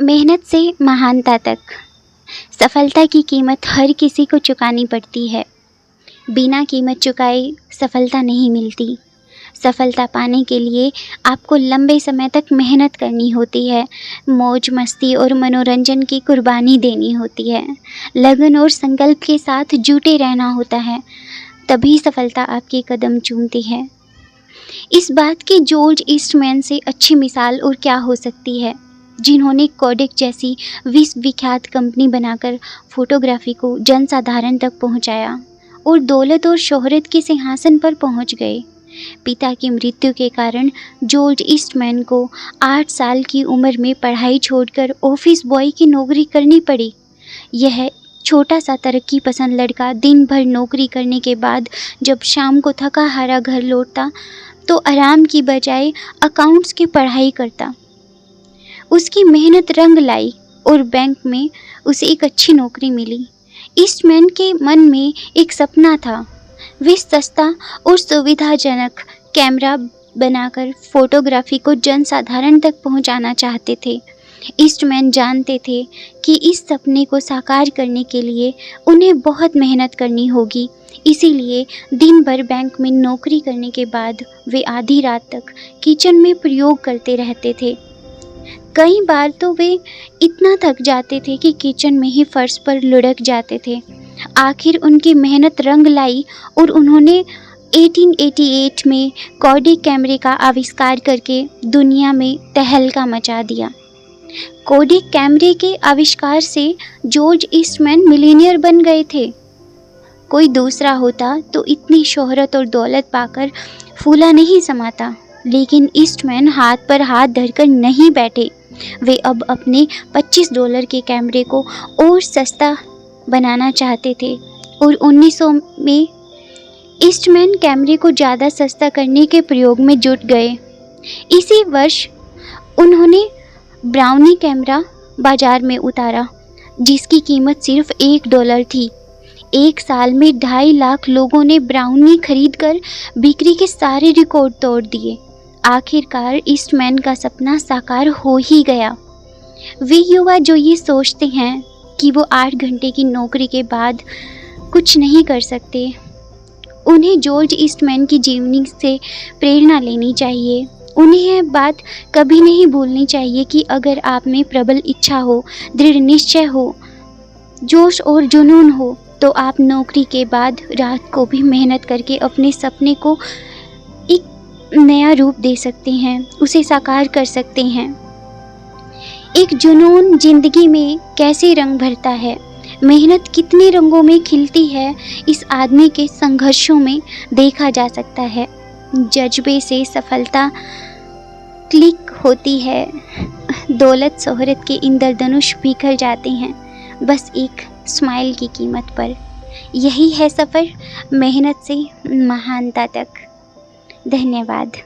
मेहनत से महानता तक सफलता की कीमत हर किसी को चुकानी पड़ती है। बिना कीमत चुकाए सफलता नहीं मिलती। सफलता पाने के लिए आपको लंबे समय तक मेहनत करनी होती है, मौज मस्ती और मनोरंजन की कुर्बानी देनी होती है, लगन और संकल्प के साथ जुटे रहना होता है, तभी सफलता आपके कदम चूमती है। इस बात की जॉर्ज ईस्टमैन से अच्छी मिसाल और क्या हो सकती है, जिन्होंने कोडैक जैसी विश्वविख्यात कंपनी बनाकर फोटोग्राफी को जनसाधारण तक पहुंचाया और दौलत और शोहरत के सिंहासन पर पहुंच गए। पिता की मृत्यु के कारण जॉर्ज ईस्टमैन को 8 साल की उम्र में पढ़ाई छोड़कर ऑफिस बॉय की नौकरी करनी पड़ी। यह छोटा सा तरक्की पसंद लड़का दिन भर नौकरी करने के बाद जब शाम को थका हारा घर लौटता तो आराम की बजाय अकाउंट्स की पढ़ाई करता। उसकी मेहनत रंग लाई और बैंक में उसे एक अच्छी नौकरी मिली। ईस्टमैन के मन में एक सपना था। वे सस्ता और सुविधाजनक कैमरा बनाकर फोटोग्राफी को जनसाधारण तक पहुंचाना चाहते थे। ईस्टमैन जानते थे कि इस सपने को साकार करने के लिए उन्हें बहुत मेहनत करनी होगी। इसीलिए दिन भर बैंक में नौकरी करने के बाद वे आधी रात तक किचन में प्रयोग करते रहते थे। कई बार तो वे इतना थक जाते थे कि किचन में ही फर्श पर लुढ़क जाते थे। आखिर उनकी मेहनत रंग लाई और उन्होंने 1888 में कोडैक कैमरे का आविष्कार करके दुनिया में तहलका मचा दिया। कोडैक कैमरे के आविष्कार से जॉर्ज ईस्टमैन मिलीनियर बन गए थे। कोई दूसरा होता तो इतनी शोहरत और दौलत पाकर फूला नहीं समाता, लेकिन ईस्टमैन हाथ पर हाथ धरकर नहीं बैठे। वे अब अपने $25 के कैमरे को और सस्ता बनाना चाहते थे और 1900 में ईस्टमैन कैमरे को ज़्यादा सस्ता करने के प्रयोग में जुट गए। इसी वर्ष उन्होंने ब्राउनी कैमरा बाजार में उतारा, जिसकी कीमत सिर्फ $1 थी। एक साल में 2.5 लाख लोगों ने ब्राउनी खरीदकर बिक्री के सारे रिकॉर्ड तोड़ दिए। आखिरकार ईस्टमैन का सपना साकार हो ही गया। वे युवा जो ये सोचते हैं कि वो 8 घंटे की नौकरी के बाद कुछ नहीं कर सकते, उन्हें जॉर्ज ईस्टमैन की जीवनी से प्रेरणा लेनी चाहिए। उन्हें यह बात कभी नहीं भूलनी चाहिए कि अगर आप में प्रबल इच्छा हो, दृढ़ निश्चय हो, जोश और जुनून हो, तो आप नौकरी के बाद रात को भी मेहनत करके अपने सपने को एक नया रूप दे सकते हैं, उसे साकार कर सकते हैं। एक जुनून जिंदगी में कैसे रंग भरता है, मेहनत कितने रंगों में खिलती है, इस आदमी के संघर्षों में देखा जा सकता है। जज्बे से सफलता क्लिक होती है, दौलत शोहरत के इंद्रधनुष बिखर जाते हैं, बस एक स्माइल की कीमत पर। यही है सफ़र मेहनत से महानता तक। धन्यवाद।